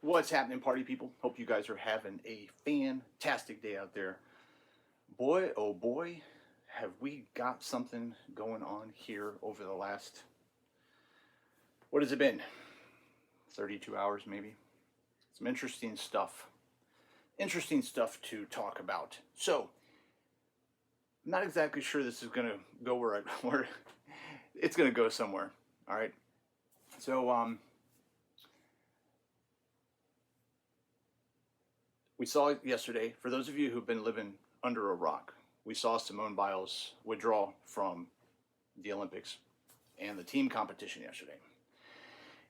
What's happening, party people? Hope you guys are having a fantastic day out there. Boy, oh boy, have we got something going on here over the last, what has it been? 32 hours maybe? Some interesting stuff. Interesting stuff to talk about. So, I'm not exactly sure this is going to go where it's going to go somewhere. All right. So, we saw yesterday, for those of you who've been living under a rock, we saw Simone Biles withdraw from the Olympics and the team competition yesterday.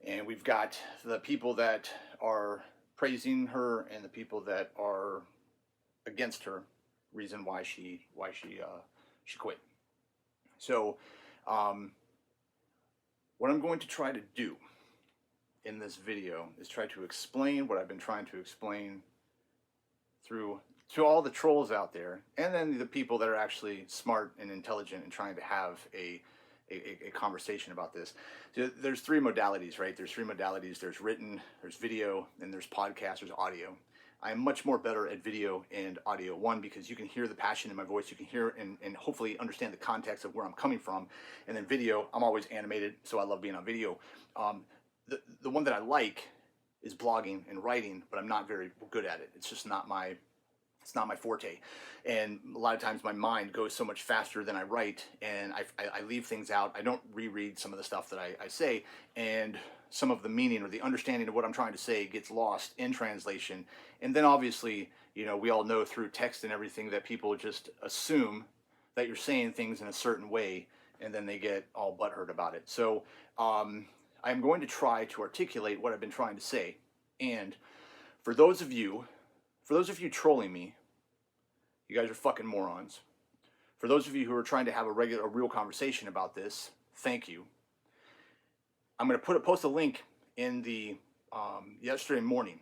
And we've got the people that are praising her and the people that are against her, reason why she quit. So, what I'm going to try to do in this video is try to explain what I've been trying to explain to all the trolls out there, and then the people that are actually smart and intelligent and trying to have a conversation about this. So there's three modalities, right? There's three modalities. There's written, there's video, and there's podcast, there's audio. I am much more better at video and audio. One, because you can hear the passion in my voice, you can hear and hopefully understand the context of where I'm coming from. And then video, I'm always animated, so I love being on video. The one that I like is blogging and writing, but I'm not very good at it. It's just not my forte. And a lot of times my mind goes so much faster than I write, and I leave things out. I don't reread some of the stuff that I say, and some of the meaning or the understanding of what I'm trying to say gets lost in translation. And then obviously, you know, we all know through text and everything that people just assume that you're saying things in a certain way, and then they get all butthurt about it. So I'm going to try to articulate what I've been trying to say. And for those of you trolling me, you guys are fucking morons. For those of you who are trying to have a real conversation about this, thank you. I'm going to post a link in the yesterday morning.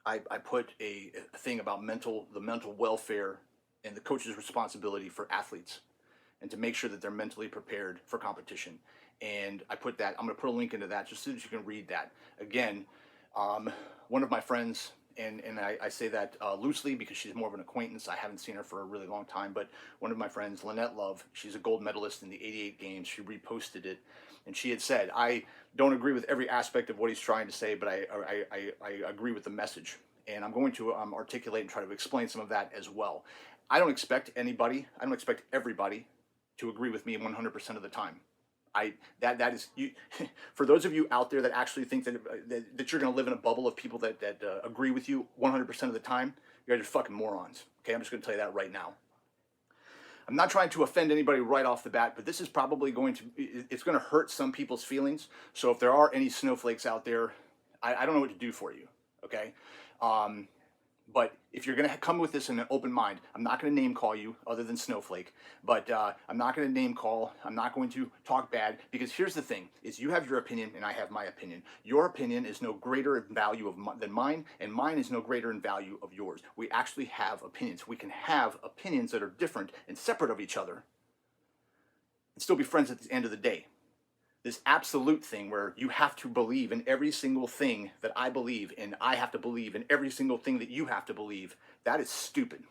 I put a thing about the mental welfare and the coach's responsibility for athletes, and to make sure that they're mentally prepared for competition. And I put that. I'm going to put a link into that just so that you can read that. Again, one of my friends. And I say that loosely because she's more of an acquaintance. I haven't seen her for a really long time, but one of my friends, Lynette Love, she's a gold medalist in the 88 games. She reposted it, and she had said, I don't agree with every aspect of what he's trying to say, but I agree with the message. And I'm going to articulate and try to explain some of that as well. I don't expect everybody to agree with me 100% of the time. That is you. For those of you out there that actually think that you're going to live in a bubble of people that agree with you 100% of the time, you guys are fucking morons. Okay, I'm just going to tell you that right now. I'm not trying to offend anybody right off the bat, but this is probably going to hurt some people's feelings. So if there are any snowflakes out there, I don't know what to do for you. Okay. But if you're going to come with this in an open mind, I'm not going to name call you other than Snowflake, but I'm not going to name call. I'm not going to talk bad, because here's the thing, is you have your opinion and I have my opinion. Your opinion is no greater in value than mine, and mine is no greater in value of yours. We actually have opinions. We can have opinions that are different and separate of each other and still be friends at the end of the day. This absolute thing where you have to believe in every single thing that I believe, and I have to believe in every single thing that you have to believe, that is stupid.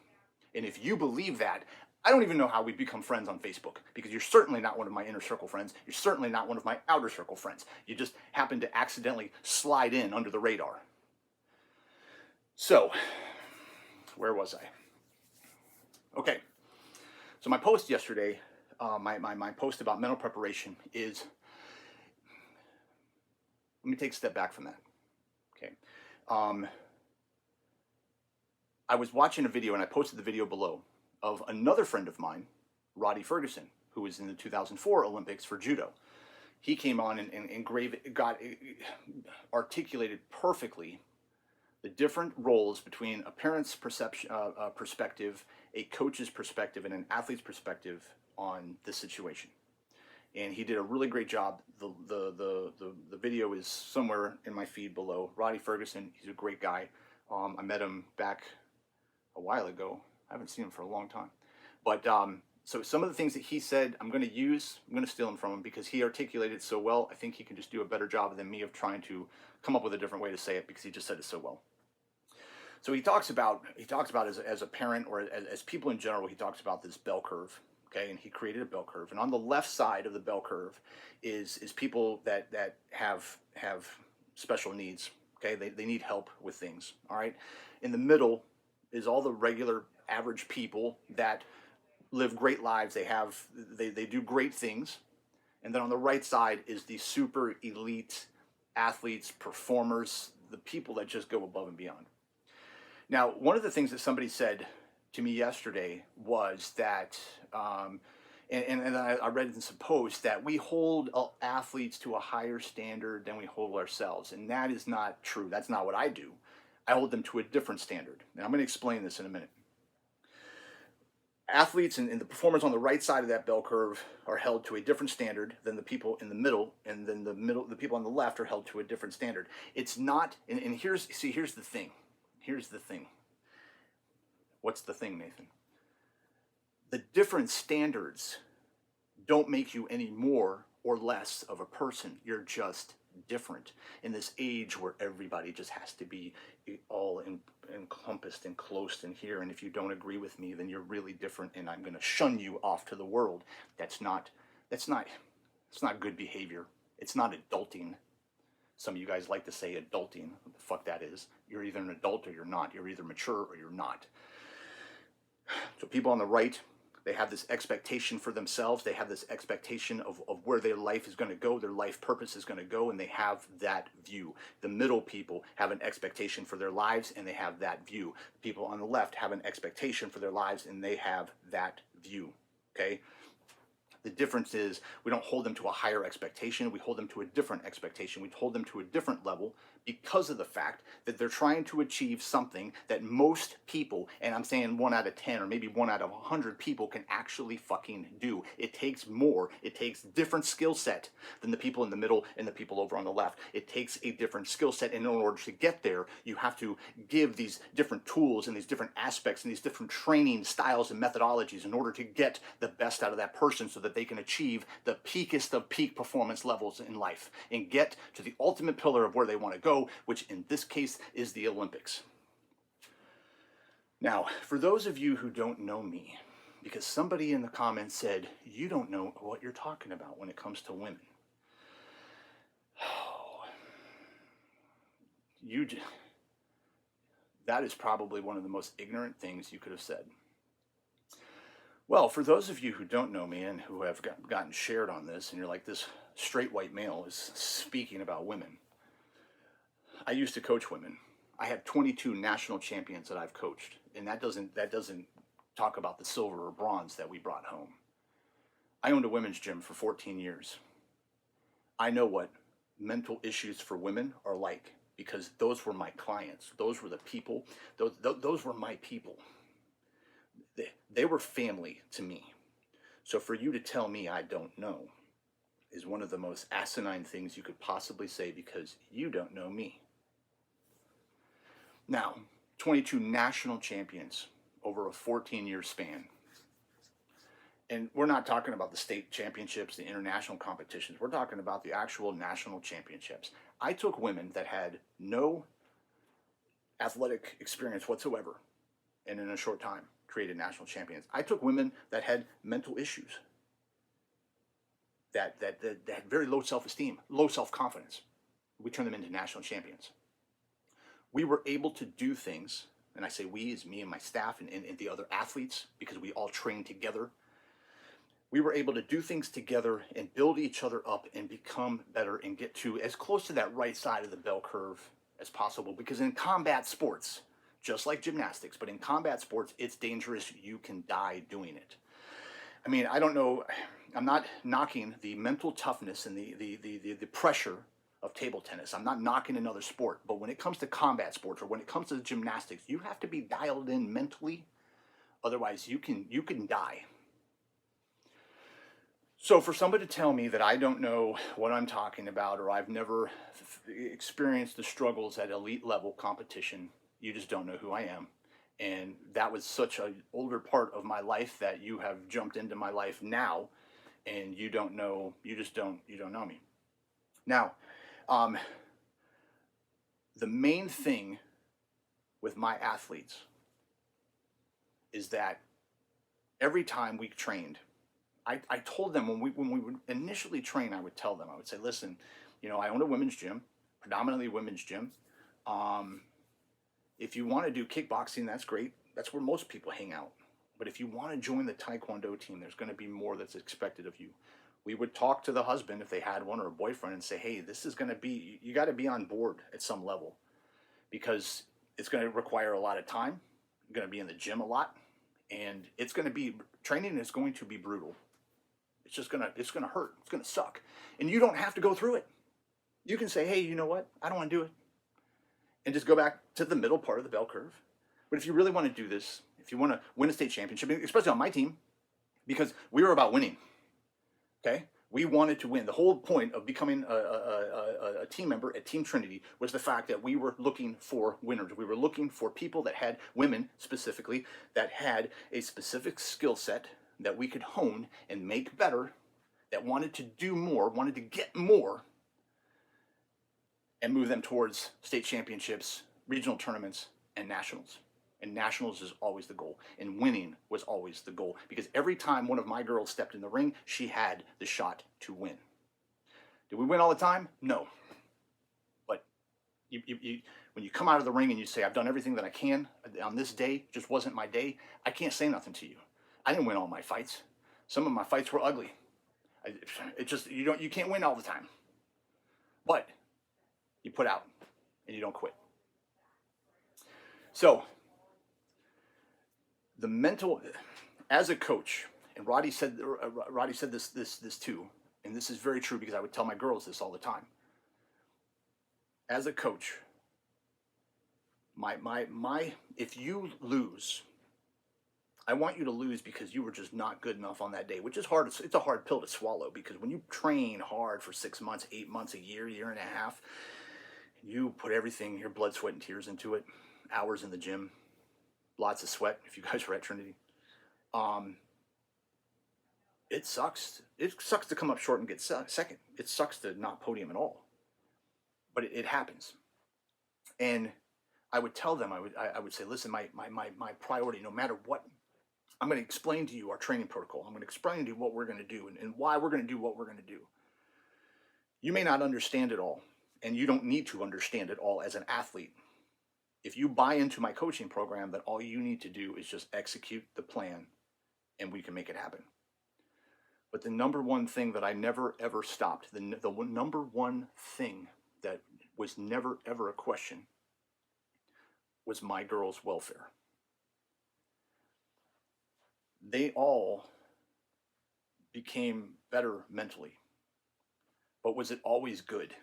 And if you believe that, I don't even know how we become friends on Facebook, because you're certainly not one of my inner circle friends. You're certainly not one of my outer circle friends. You just happen to accidentally slide in under the radar. So, where was I? Okay. So my post yesterday, my post about mental preparation is, let me take a step back from that. Okay. I was watching a video, and I posted the video below, of another friend of mine, Roddy Ferguson, who was in the 2004 Olympics for judo. He came on and articulated perfectly the different roles between a parent's perspective, a coach's perspective, and an athlete's perspective on this situation. And he did a really great job. The video is somewhere in my feed below. Roddy Ferguson, he's a great guy. I met him back a while ago. I haven't seen him for a long time. But So some of the things that he said, I'm going to steal them from him because he articulated it so well. I think he can just do a better job than me of trying to come up with a different way to say it because he just said it so well. So he talks about as a parent or as people in general, he talks about this bell curve. Okay, and he created a bell curve, and on the left side of the bell curve is people that have special needs. Okay, they need help with things. All right, in the middle is all the regular average people that live great lives. They do great things, and then on the right side is the super elite athletes, performers, the people that just go above and beyond. Now, one of the things that somebody said to me yesterday was that, and I read in some posts that we hold athletes to a higher standard than we hold ourselves, and that is not true. That's not what I do. I hold them to a different standard, and I'm going to explain this in a minute. Athletes and the performers on the right side of that bell curve are held to a different standard than the people in the middle, and then the people on the left are held to a different standard. It's not, and here's the thing. Here's the thing. What's the thing, Nathan? The different standards don't make you any more or less of a person. You're just different in this age where everybody just has to be all encompassed and close in here. And if you don't agree with me, then you're really different, and I'm going to shun you off to the world. That's not good behavior. It's not adulting. Some of you guys like to say adulting. What the fuck that is? You're either an adult or you're not. You're either mature or you're not. So people on the right, they have this expectation for themselves. They have this expectation of where their life is going to go, their life purpose is going to go, and they have that view. The middle people have an expectation for their lives, and they have that view. People on the left have an expectation for their lives, and they have that view. Okay? The difference is we don't hold them to a higher expectation. We hold them to a different expectation. We hold them to a different level because of the fact that they're trying to achieve something that most people, and I'm saying 1 out of 10 or maybe 1 out of 100 people, can actually fucking do. It takes more. It takes different skill set than the people in the middle and the people over on the left. It takes a different skill set, and in order to get there, you have to give these different tools and these different aspects and these different training styles and methodologies in order to get the best out of that person so that they can achieve the peakest of peak performance levels in life and get to the ultimate pillar of where they want to go, which in this case is the Olympics. Now, for those of you who don't know me, because somebody in the comments said, you don't know what you're talking about when it comes to women. That is probably one of the most ignorant things you could have said. Well, for those of you who don't know me and who have gotten shared on this, and you're like, this straight white male is speaking about women. I used to coach women. I have 22 national champions that I've coached, and that doesn't talk about the silver or bronze that we brought home. I owned a women's gym for 14 years. I know what mental issues for women are like because those were my clients. Those were the people. Those were my people. They were family to me. So for you to tell me I don't know is one of the most asinine things you could possibly say because you don't know me. Now, 22 national champions over a 14-year span. And we're not talking about the state championships, the international competitions. We're talking about the actual national championships. I took women that had no athletic experience whatsoever, and in a short time created national champions. I took women that had mental issues, that had very low self-esteem, low self-confidence. We turned them into national champions. We were able to do things, and I say we as me and my staff and the other athletes, because we all trained together. We were able to do things together and build each other up and become better and get to as close to that right side of the bell curve as possible. Because in combat sports, just like gymnastics, but in combat sports, it's dangerous. You can die doing it. I mean, I don't know. I'm not knocking the mental toughness and the pressure of table tennis. I'm not knocking another sport. But when it comes to combat sports or when it comes to gymnastics, you have to be dialed in mentally. Otherwise, you can die. So for somebody to tell me that I don't know what I'm talking about or I've never experienced the struggles at elite level competition, you just don't know who I am. And that was such an older part of my life that you have jumped into my life now, and you don't know, you don't know me. Now, um, the main thing with my athletes is that every time we trained, I told them when we would initially train, I would tell them, I would say, listen, I own a women's gym, predominantly women's gym. Um, if you want to do kickboxing, that's great. That's where most people hang out. But if you want to join the Taekwondo team, there's going to be more that's expected of you. We would talk to the husband if they had one or a boyfriend and say, hey, this is going to be, you got to be on board at some level because it's going to require a lot of time. You're going to be in the gym a lot, and it's going to be, training is going to be brutal. It's going to hurt. It's going to suck. And you don't have to go through it. You can say, hey, you know what? I don't want to do it. And just go back to the middle part of the bell curve. But if you really want to do this, if you want to win a state championship, especially on my team, because we were about winning, okay? We wanted to win. The whole point of becoming a team member at Team Trinity was the fact that we were looking for winners. We were looking for people that had, women specifically, that had a specific skill set that we could hone and make better, that wanted to do more, wanted to get more, and move them towards state championships, regional tournaments, and nationals. And nationals is always the goal. And winning was always the goal. Because every time one of my girls stepped in the ring, she had the shot to win. Did we win all the time? No. But when you come out of the ring and you say, I've done everything that I can on this day, just wasn't my day, I can't say nothing to you. I didn't win all my fights. Some of my fights were ugly. You can't win all the time. But you put out and you don't quit. So the mental, as a coach, and Roddy said this too, and this is very true because I would tell my girls this all the time. As a coach, if you lose, I want you to lose because you were just not good enough on that day, which is hard. It's a hard pill to swallow because when you train hard for 6 months, 8 months, a year and a half, you put everything, your blood, sweat, and tears into it, hours in the gym, lots of sweat if you guys are at Trinity. It sucks. It sucks to come up short and get second. It sucks to not podium at all. But it happens. And I would tell them, I would say, listen, my priority, no matter what, I'm going to explain to you our training protocol. I'm going to explain to you what we're going to do and why we're going to do what we're going to do. You may not understand it all, and you don't need to understand it all as an athlete. If you buy into my coaching program, then all you need to do is just execute the plan, and we can make it happen. But the number one thing that I never, ever stopped, the number one thing that was never, ever a question was my girls' welfare. They all became better mentally. But was it always good?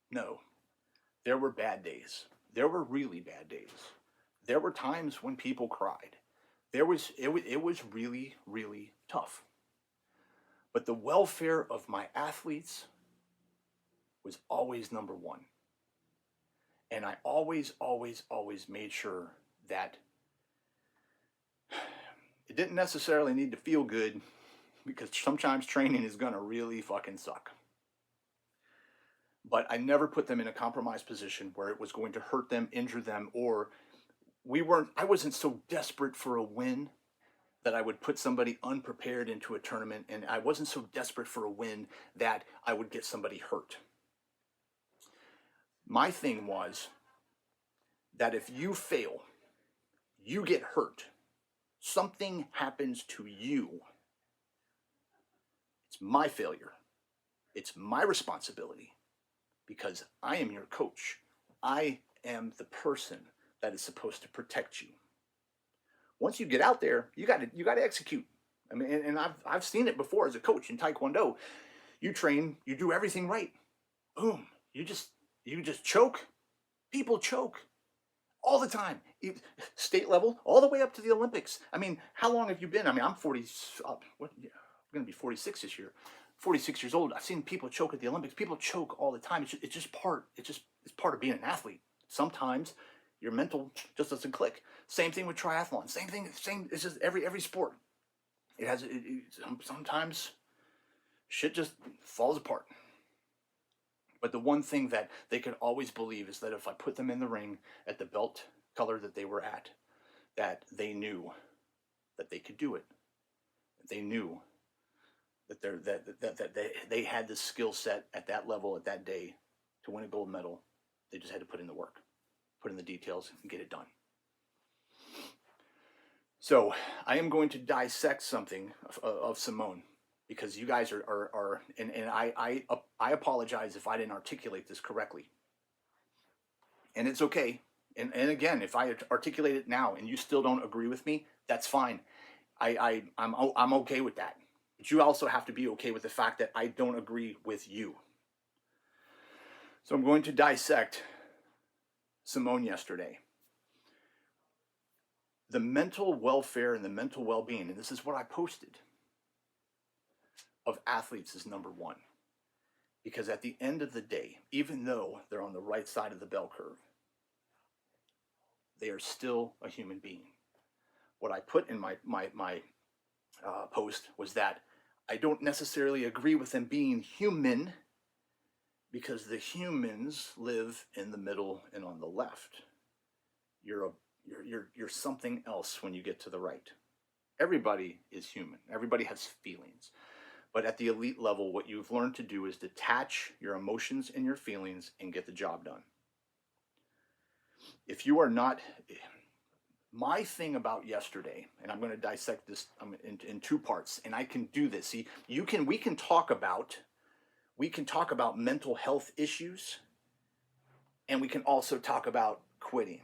No. There were bad days. There were really bad days. There were times when people cried. It was really, really tough. But the welfare of my athletes was always number one. And I always, always, always made sure that it didn't necessarily need to feel good, because sometimes training is going to really fucking suck. But I never put them in a compromised position where it was going to hurt them, injure them, or I wasn't so desperate for a win that I would put somebody unprepared into a tournament, and I wasn't so desperate for a win that I would get somebody hurt. My thing was that if you fail, you get hurt, something happens to you, it's my failure. It's my responsibility, because I am your coach. I am the person that is supposed to protect you. Once you get out there, you got to execute. I mean, and I've seen it before as a coach in Taekwondo. You train, you do everything right. Boom, you just choke. People choke all the time. State level, all the way up to the Olympics. I mean, how long have you been? I mean, I'm 40. I'm going to be 46 this year. 46 years old. I've seen people choke at the Olympics. People choke all the time. It's part of being an athlete. Sometimes Your mental just doesn't click. Same thing with triathlon. Same thing. Same. It's just every sport. It has. Sometimes shit just falls apart. But the one thing that they could always believe is that if I put them in the ring at the belt color that they were at, that they knew that they could do it. They knew that they had the skill set at that level at that day to win a gold medal. They just had to put in the work, put in the details, and get it done. So I am going to dissect something of Simone, because you guys are and I apologize if I didn't articulate this correctly. And it's okay. And again, if I articulate it now and you still don't agree with me, that's fine. I'm okay with that. But you also have to be okay with the fact that I don't agree with you. So I'm going to dissect Simone yesterday. The mental welfare and the mental well-being, and this is what I posted, of athletes is number one. Because at the end of the day, even though they're on the right side of the bell curve, they are still a human being. What I put in my post was that I don't necessarily agree with them being human, because the humans live in the middle and on the left. You're something else when you get to the right. Everybody is human. Everybody has feelings. But at the elite level, what you've learned to do is detach your emotions and your feelings and get the job done. If you are not, my thing about yesterday, and I'm going to dissect this in two parts, and I can do this. See, we can talk about mental health issues, and we can also talk about quitting.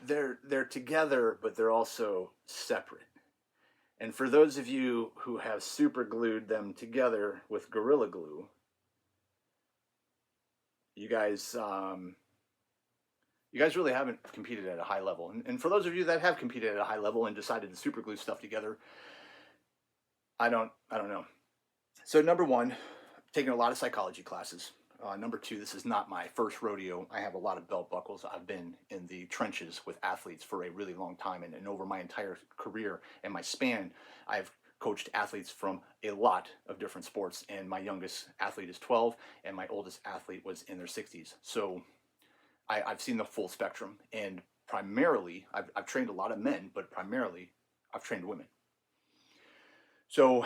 They're together, but they're also separate. And for those of you who have super glued them together with Gorilla Glue, you guys really haven't competed at a high level. And for those of you that have competed at a high level and decided to super glue stuff together, I don't know. So number one, I've taken a lot of psychology classes. Number two, this is not my first rodeo. I have a lot of belt buckles. I've been in the trenches with athletes for a really long time, and over my entire career and my span, I've coached athletes from a lot of different sports, and my youngest athlete is 12, and my oldest athlete was in their 60s. So I've seen the full spectrum, and primarily, I've trained a lot of men, but primarily, I've trained women. So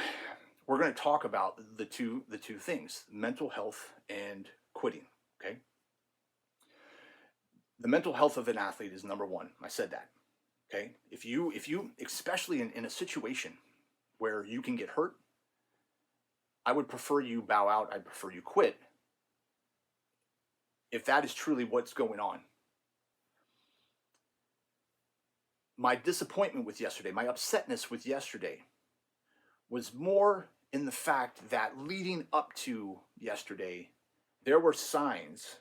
we're going to talk about the two things: mental health and quitting. Okay. The mental health of an athlete is number one. I said that. Okay. If you especially in a situation where you can get hurt, I would prefer you bow out. I'd prefer you quit, if that is truly what's going on. My disappointment with yesterday, my upsetness with yesterday, was more in the fact that leading up to yesterday, there were signs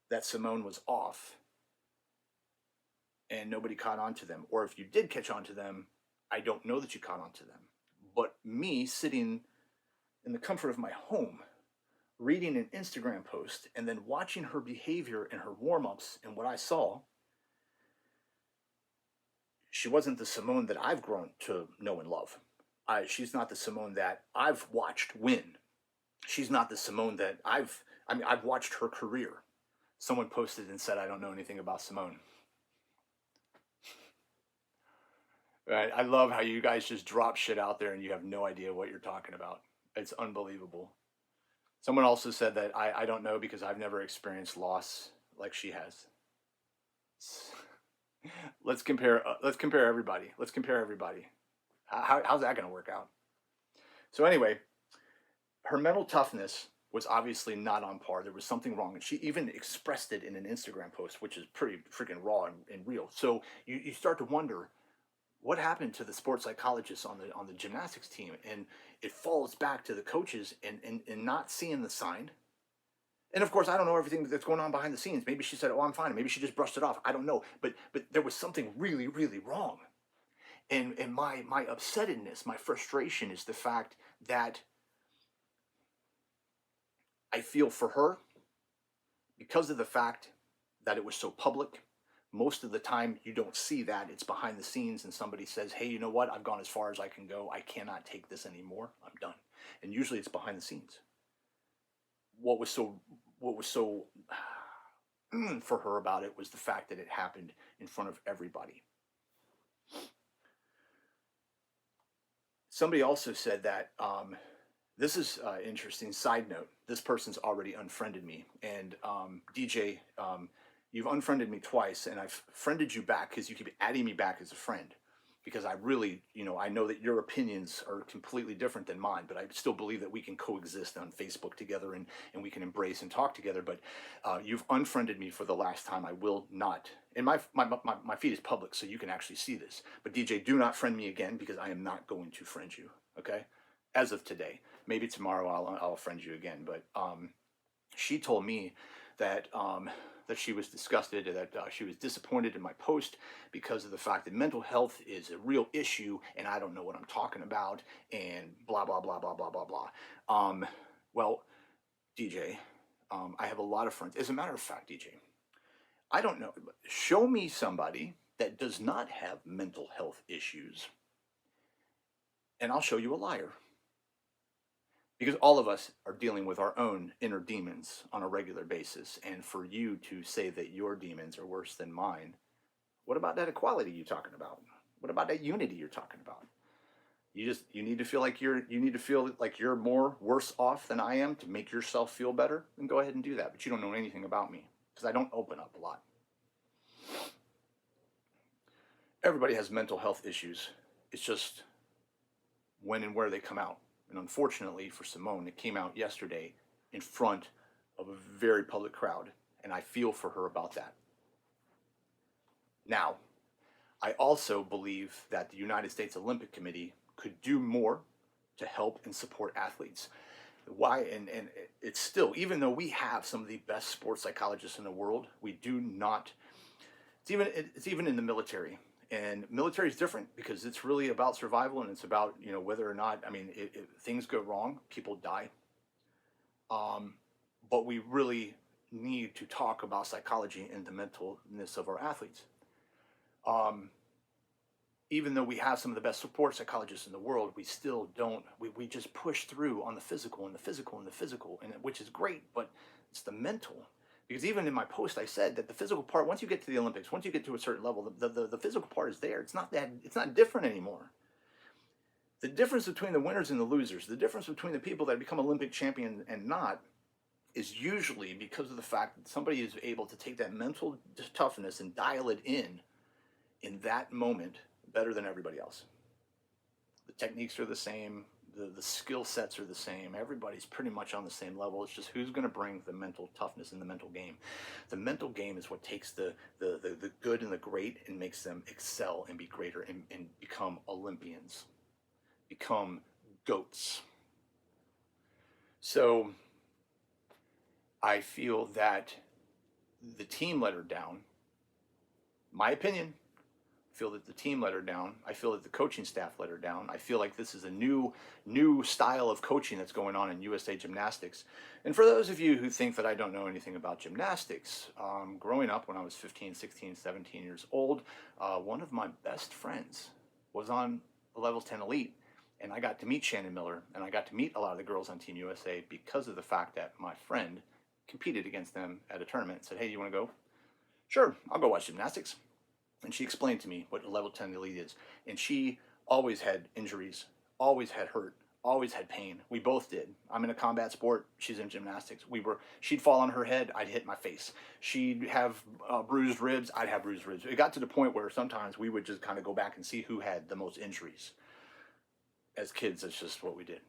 that Simone was off and nobody caught on to them. Or if you did catch on to them, I don't know that you caught on to them. But me sitting in the comfort of my home, reading an Instagram post and then watching her behavior and her warm-ups and what I saw, she wasn't the Simone that I've grown to know and love. She's not the Simone that I've watched win. She's not the Simone that I've watched her career. Someone posted and said, I don't know anything about Simone. Right? I love how you guys just drop shit out there and you have no idea what you're talking about. It's unbelievable. Someone also said that I don't know because I've never experienced loss like she has. Let's compare everybody. Let's compare everybody. How's that going to work out? So anyway, her mental toughness was obviously not on par. There was something wrong, and she even expressed it in an Instagram post, which is pretty freaking raw and real. So you start to wonder, what happened to the sports psychologists on the gymnastics team? And it falls back to the coaches and not seeing the sign. And of course, I don't know everything that's going on behind the scenes. Maybe she said, "Oh, I'm fine." Maybe she just brushed it off. I don't know. But there was something really, really wrong. And my upsettedness, my frustration is the fact that I feel for her because of the fact that it was so public Most of the time, you don't see that. It's behind the scenes, and somebody says, hey, you know what? I've gone as far as I can go. I cannot take this anymore. I'm done. And usually it's behind the scenes. What was so for her about it was the fact that it happened in front of everybody. Somebody also said that this is interesting. Side note: this person's already unfriended me, and DJ, you've unfriended me twice, and I've friended you back because you keep adding me back as a friend. Because I really, I know that your opinions are completely different than mine, but I still believe that we can coexist on Facebook together, and we can embrace and talk together. But you've unfriended me for the last time. I will not. And my feed is public, so you can actually see this. But DJ, do not friend me again, because I am not going to friend you. Okay? As of today. Maybe tomorrow I'll friend you again. But she told me that that she was disgusted, that she was disappointed in my post because of the fact that mental health is a real issue, and I don't know what I'm talking about, and blah blah blah blah blah blah blah. Well, DJ, I have a lot of friends. As a matter of fact, DJ, I don't know. Show me somebody that does not have mental health issues, and I'll show you a liar. Because all of us are dealing with our own inner demons on a regular basis. And for you to say that your demons are worse than mine, what about that equality you're talking about? What about that unity you're talking about? You need to feel like you're more worse off than I am to make yourself feel better, then go ahead and do that. But you don't know anything about me, because I don't open up a lot. Everybody has mental health issues. It's just when and where they come out. And unfortunately for Simone, it came out yesterday in front of a very public crowd. And I feel for her about that. Now, I also believe that the United States Olympic Committee could do more to help and support athletes. Why? And it's still, even though we have some of the best sports psychologists in the world, we do not. It's even in the military. And military is different because it's really about survival, and it's about whether or not, if things go wrong, people die. But we really need to talk about psychology and the mentalness of our athletes. Even though we have some of the best support psychologists in the world, we still don't. We just push through on the physical and the physical and the physical, and which is great, but it's the mental. Because even in my post, I said that the physical part, once you get to the Olympics, once you get to a certain level, the physical part is there. It's not different anymore. The difference between the winners and the losers, the difference between the people that become Olympic champion and not, is usually because of the fact that somebody is able to take that mental toughness and dial it in that moment better than everybody else. The techniques are the same. The skill sets are the same. Everybody's pretty much on the same level. It's just who's going to bring the mental toughness in the mental game. The mental game is what takes the good and the great and makes them excel and be greater and become Olympians, become GOATs. So I feel that the team let her down. My opinion. I feel that the team let her down. I feel that the coaching staff let her down. I feel like this is a new style of coaching that's going on in USA Gymnastics. And for those of you who think that I don't know anything about gymnastics, growing up when I was 15, 16, 17 years old, one of my best friends was on the Levels 10 Elite, and I got to meet Shannon Miller, and I got to meet a lot of the girls on Team USA because of the fact that my friend competed against them at a tournament and said, hey, you want to go? Sure, I'll go watch gymnastics. And she explained to me what a level 10 elite is. And she always had injuries, always had hurt, always had pain. We both did. I'm in a combat sport. She's in gymnastics. She'd fall on her head. I'd hit my face. She'd have bruised ribs. I'd have bruised ribs. It got to the point where sometimes we would just kind of go back and see who had the most injuries. As kids, that's just what we did.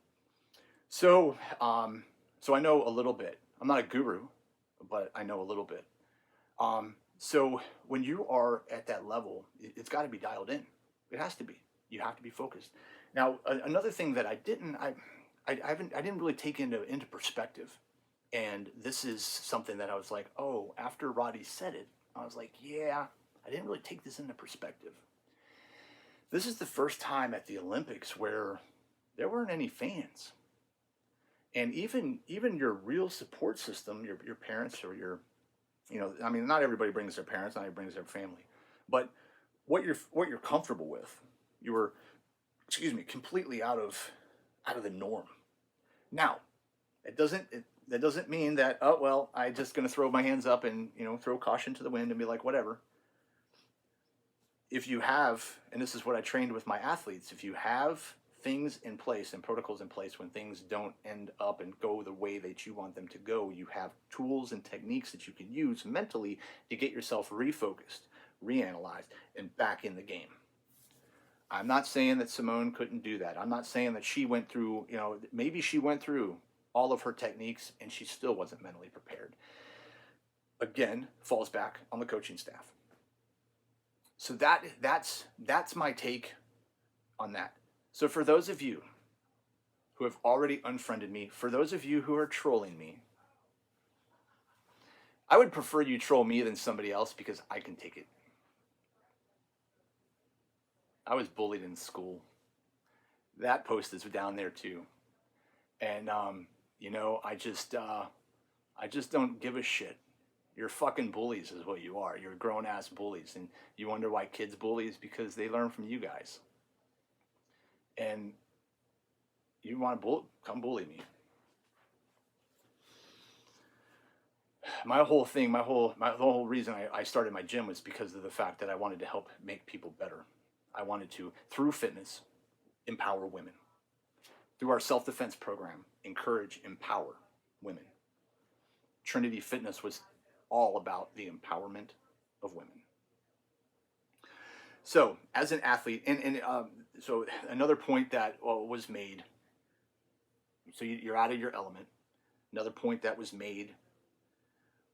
So I know a little bit. I'm not a guru, but I know a little bit. So when you are at that level, it's got to be dialed in. It has to be. You have to be focused. Now, another thing that I didn't really take into perspective, and this is something that I was like, oh, after Roddy said it, I was like, yeah, I didn't really take this into perspective. This is the first time at the Olympics where there weren't any fans, and even your real support system, your parents or your I mean, not everybody brings their parents, not everybody brings their family, but what you're comfortable with, you were, excuse me, completely out of the norm. Now, that doesn't mean that, oh well, I'm just going to throw my hands up and throw caution to the wind and be like whatever. If you have, and this is what I trained with my athletes, if you have things in place and protocols in place when things don't end up and go the way that you want them to go, you have tools and techniques that you can use mentally to get yourself refocused, reanalyzed, and back in the game. I'm not saying that Simone couldn't do that. I'm not saying that she went through, maybe she went through all of her techniques and she still wasn't mentally prepared. Again, falls back on the coaching staff. So that's my take on that. So for those of you who have already unfriended me, for those of you who are trolling me, I would prefer you troll me than somebody else because I can take it. I was bullied in school. That post is down there too. And I just don't give a shit. You're fucking bullies is what you are. You're grown ass bullies. And you wonder why kids bully is because they learn from you guys. And you want to come bully me. My whole thing, the whole reason I started my gym was because of the fact that I wanted to help make people better. I wanted to, through fitness, empower women. Through our self-defense program, encourage, empower women. Trinity Fitness was all about the empowerment of women. So, as an athlete, so another point that was made, so you're out of your element. Another point that was made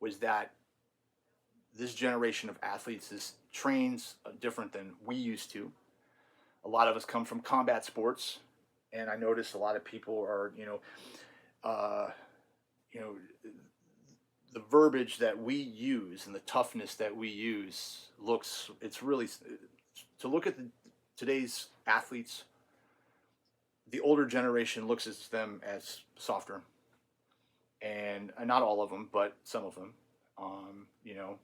was that this generation of athletes trains different than we used to. A lot of us come from combat sports, and I notice a lot of people are, the verbiage that we use and the toughness that we use it's really, to look at today's athletes, the older generation looks at them as softer, and not all of them, but some of them.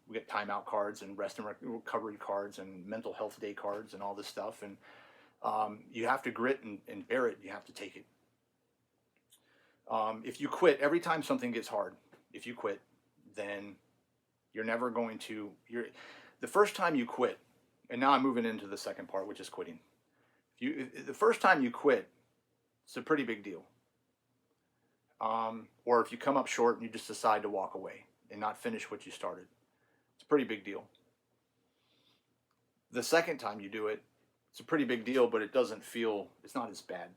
We get timeout cards and rest and recovery cards and mental health day cards and all this stuff, and you have to grit and bear it. You have to take it. If you quit every time something gets hard, if you quit, then you're never going to. The first time you quit, and now I'm moving into the second part, which is quitting. The first time you quit, it's a pretty big deal. Or if you come up short and you just decide to walk away and not finish what you started, it's a pretty big deal. The second time you do it, it's a pretty big deal, but it's not as bad.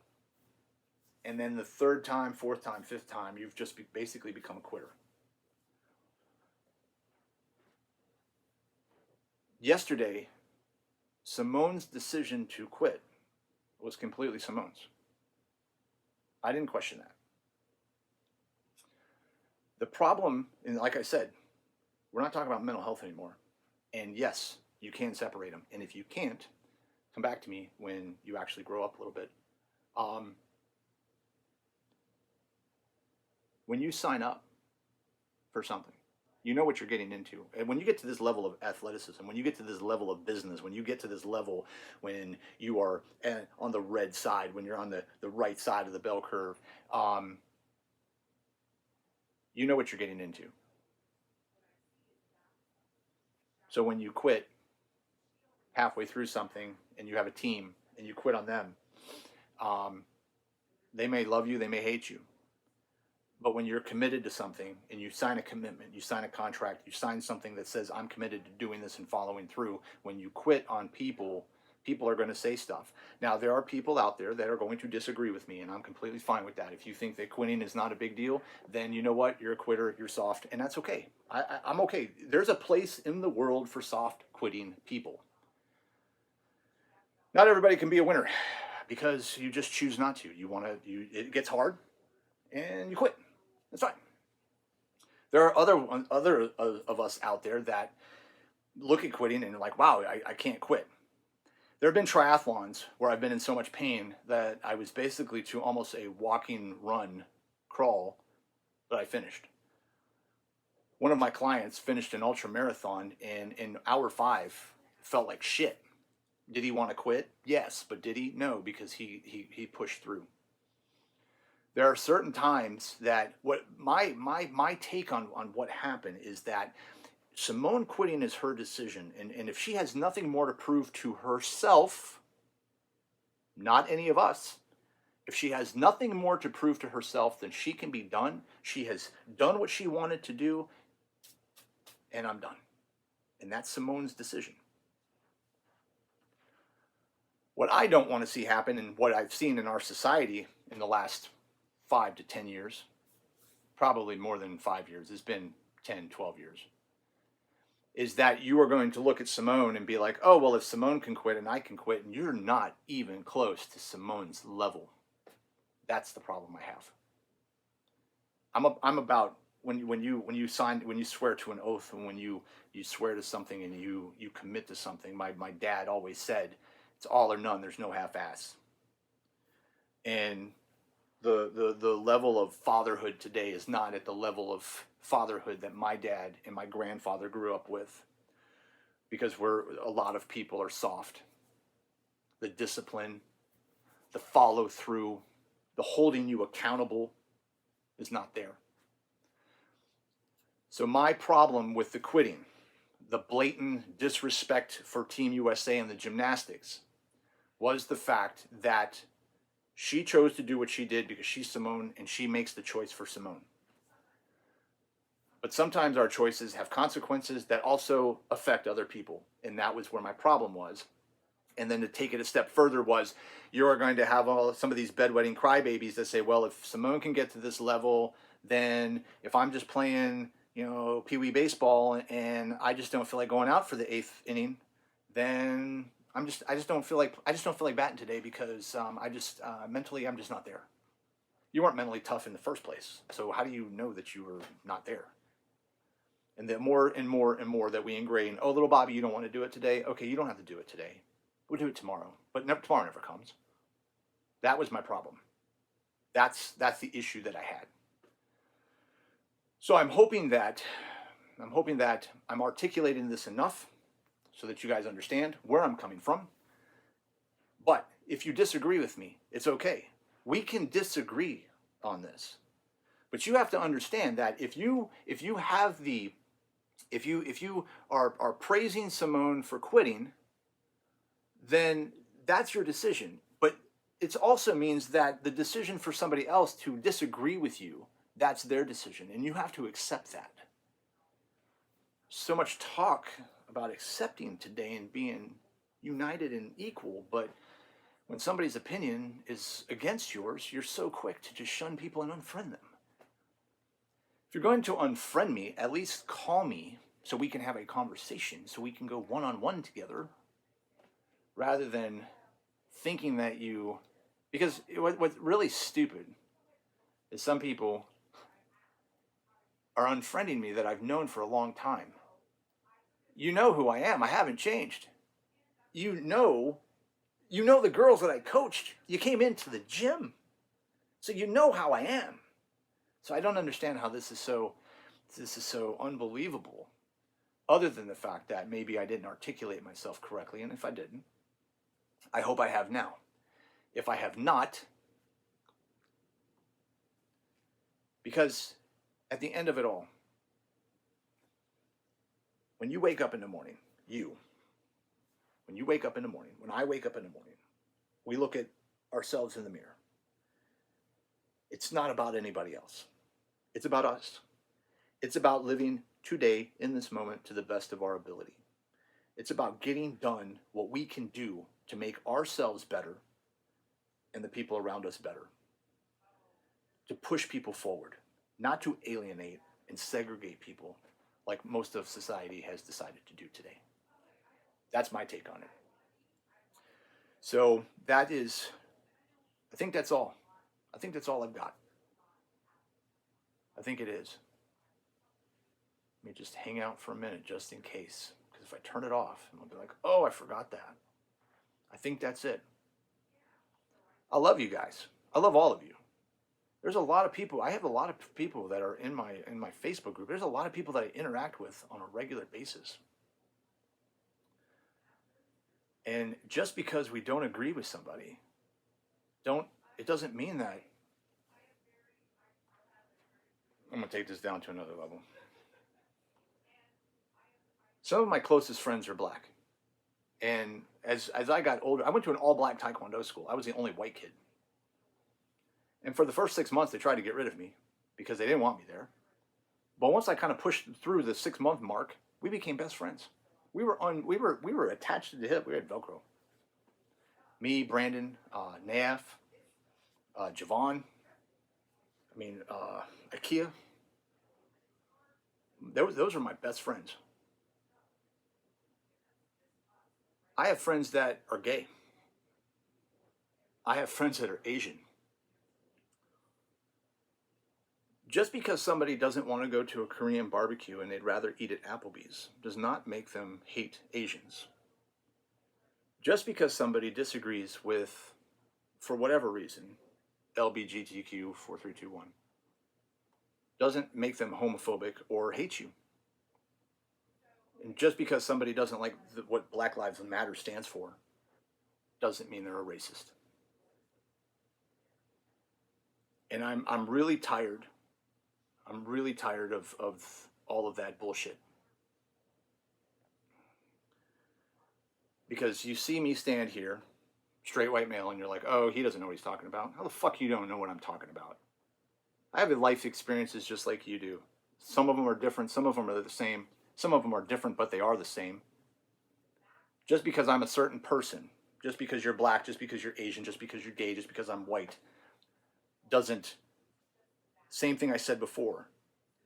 And then the third time, fourth time, fifth time, you've just basically become a quitter. Yesterday, Simone's decision to quit was completely Simone's. I didn't question that. The problem, and like I said, we're not talking about mental health anymore. And yes, you can separate them. And if you can't, come back to me when you actually grow up a little bit. When you sign up for something, you know what you're getting into. And when you get to this level of athleticism, when you get to this level of business, when you get to this level when you are on the red side, when you're on the right side of the bell curve, you know what you're getting into. So when you quit halfway through something and you have a team and you quit on them, they may love you, they may hate you. But when you're committed to something and you sign a commitment, you sign a contract, you sign something that says, I'm committed to doing this and following through, when you quit on people are going to say stuff. Now, there are people out there that are going to disagree with me, and I'm completely fine with that. If you think that quitting is not a big deal, then you know what? You're a quitter, you're soft, and that's okay. I'm okay. There's a place in the world for soft quitting people. Not everybody can be a winner because you just choose not to. It gets hard, and you quit. That's fine. There are other of us out there that look at quitting and are like, wow, I can't quit. There have been triathlons where I've been in so much pain that I was basically to almost a walking, run, crawl, but I finished. One of my clients finished an ultra marathon, and in hour 5 felt like shit. Did he want to quit? Yes, but did he? No, because he pushed through. There are certain times that what my take on what happened is that Simone quitting is her decision, and if she has nothing more to prove to herself, not any of us, if she has nothing more to prove to herself, then she can be done. She has done what she wanted to do, and I'm done. And that's Simone's decision. What I don't want to see happen, and what I've seen in our society in the last 5 to 10 years, probably more than 5 years, it's been 10, 12 years, is that you are going to look at Simone and be like, oh, well, if Simone can quit and I can quit, and you're not even close to Simone's level. That's the problem I have. I'm about when you swear to an oath, and when you swear to something and you commit to something. My dad always said, it's all or none. There's no half-ass. And the level of fatherhood today is not at the level of fatherhood that my dad and my grandfather grew up with, because a lot of people are soft. The discipline, the follow through, the holding you accountable is not there. So my problem with the quitting, the blatant disrespect for Team USA and the gymnastics, was the fact that she chose to do what she did because she's Simone, and she makes the choice for Simone. But sometimes our choices have consequences that also affect other people, and that was where my problem was. And then to take it a step further was, you are going to have some of these bedwetting crybabies that say, well, if Simone can get to this level, then if I'm just playing, Pee Wee baseball and I just don't feel like going out for the 8th inning, then I just don't feel like batting today because mentally I'm just not there. You weren't mentally tough in the first place, so how do you know that you were not there? And the more and more and more that we ingrain, oh, little Bobby, you don't want to do it today? Okay, you don't have to do it today. We'll do it tomorrow. But tomorrow never comes. That was my problem. That's the issue that I had. So I'm hoping that I'm articulating this enough so that you guys understand where I'm coming from. But if you disagree with me, it's okay. We can disagree on this. But you have to understand that if you are praising Simone for quitting, then that's your decision. But it also means that the decision for somebody else to disagree with you, that's their decision, and you have to accept that. So much talk about accepting today and being united and equal, but when somebody's opinion is against yours, you're so quick to just shun people and unfriend them. If you're going to unfriend me, at least call me so we can have a conversation, so we can go one-on-one together, rather than thinking that because what's really stupid is some people are unfriending me that I've known for a long time. You know who I am. I haven't changed. You know the girls that I coached. You came into the gym, so you know how I am. So I don't understand how this is so unbelievable, other than the fact that maybe I didn't articulate myself correctly, and if I didn't, I hope I have now. If I have not, because at the end of it all, when you wake up in the morning, when I wake up in the morning, we look at ourselves in the mirror. It's not about anybody else. It's about us. It's about living today in this moment to the best of our ability. It's about getting done what we can do to make ourselves better and the people around us better. To push people forward, not to alienate and segregate people like most of society has decided to do today. That's my take on it. So I think that's all. I think that's all I've got. I think it is. Let me just hang out for a minute just in case. Because if I turn it off, I'll be like, oh, I forgot that. I think that's it. I love you guys. I love all of you. There's a lot of people. I have a lot of people that are in my Facebook group. There's a lot of people that I interact with on a regular basis. And just because we don't agree with somebody, it doesn't mean that I'm going to take this down to another level. Some of my closest friends are black. And as I got older, I went to an all-black Taekwondo school. I was the only white kid. And for the first 6 months, they tried to get rid of me because they didn't want me there. But once I kind of pushed through the 6-month mark, we became best friends. We were attached to the hip. We had Velcro. Me, Brandon, Naf, Javon. Ikea. Those are my best friends. I have friends that are gay. I have friends that are Asian. Just because somebody doesn't want to go to a Korean barbecue and they'd rather eat at Applebee's does not make them hate Asians. Just because somebody disagrees with, for whatever reason, LBGTQ 4321, doesn't make them homophobic or hate you. And just because somebody doesn't like what Black Lives Matter stands for, doesn't mean they're a racist. And I'm really tired. I'm really tired of all of that bullshit. Because you see me stand here, straight white male, and you're like, oh, he doesn't know what he's talking about. How the fuck you don't know what I'm talking about? I have life experiences just like you do. Some of them are different. Some of them are the same. Some of them are different, but they are the same. Just because I'm a certain person, just because you're black, just because you're Asian, just because you're gay, just because I'm white, doesn't, same thing I said before,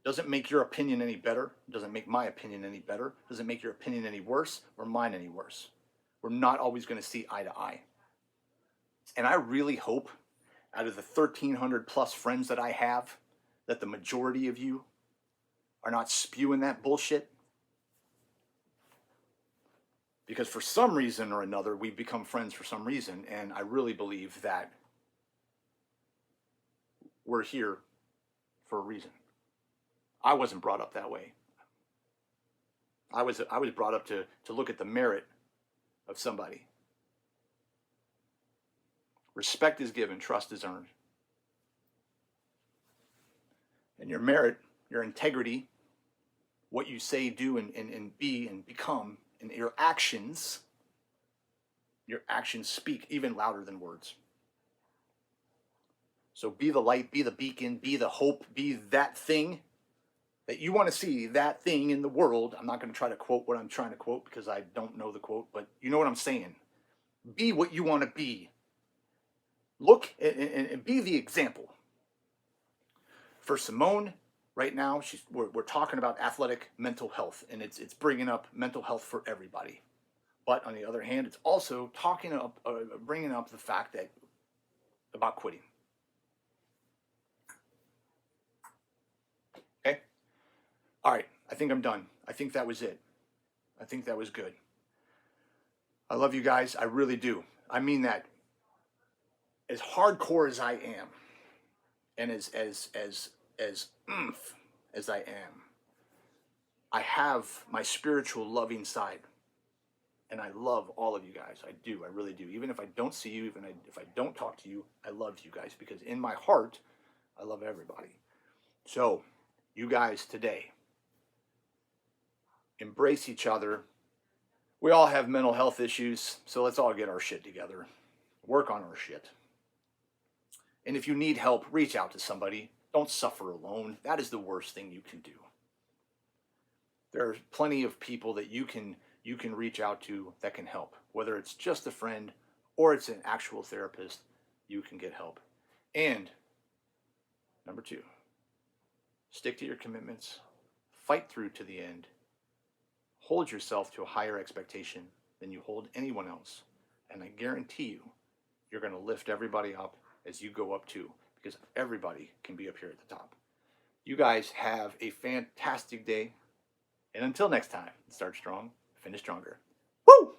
doesn't make your opinion any better, doesn't make my opinion any better, doesn't make your opinion any worse or mine any worse. We're not always going to see eye to eye. And I really hope, out of the 1,300 plus friends that I have, that the majority of you are not spewing that bullshit. Because for some reason or another, we've become friends for some reason, and I really believe that we're here for a reason. I wasn't brought up that way. I was brought up to look at the merit of somebody. Respect is given, trust is earned. And your merit, your integrity, what you say, do, and be, and become, and your actions speak even louder than words. So be the light, be the beacon, be the hope, be that thing that you want to see, that thing in the world. I'm not going to try to quote what I'm trying to quote because I don't know the quote, but you know what I'm saying. Be what you want to be. Look and be the example. For Simone, right now, we're talking about athletic mental health, and it's bringing up mental health for everybody. But on the other hand, it's also bringing up the fact that about quitting. Okay? All right, I think I'm done. I think that was it. I think that was good. I love you guys. I really do. I mean that. As hardcore as I am, and as oomph as I am, I have my spiritual loving side. And I love all of you guys. I do. I really do. Even if I don't see you, even if I don't talk to you, I love you guys because in my heart, I love everybody. So, you guys today, embrace each other. We all have mental health issues, so let's all get our shit together. Work on our shit. And if you need help, reach out to somebody. Don't suffer alone. That is the worst thing you can do. There are plenty of people that you can reach out to that can help. Whether it's just a friend or it's an actual therapist, you can get help. And number 2, stick to your commitments. Fight through to the end. Hold yourself to a higher expectation than you hold anyone else. And I guarantee you, you're going to lift everybody up as you go up too, because everybody can be up here at the top. You guys have a fantastic day. And until next time, start strong, finish stronger. Woo!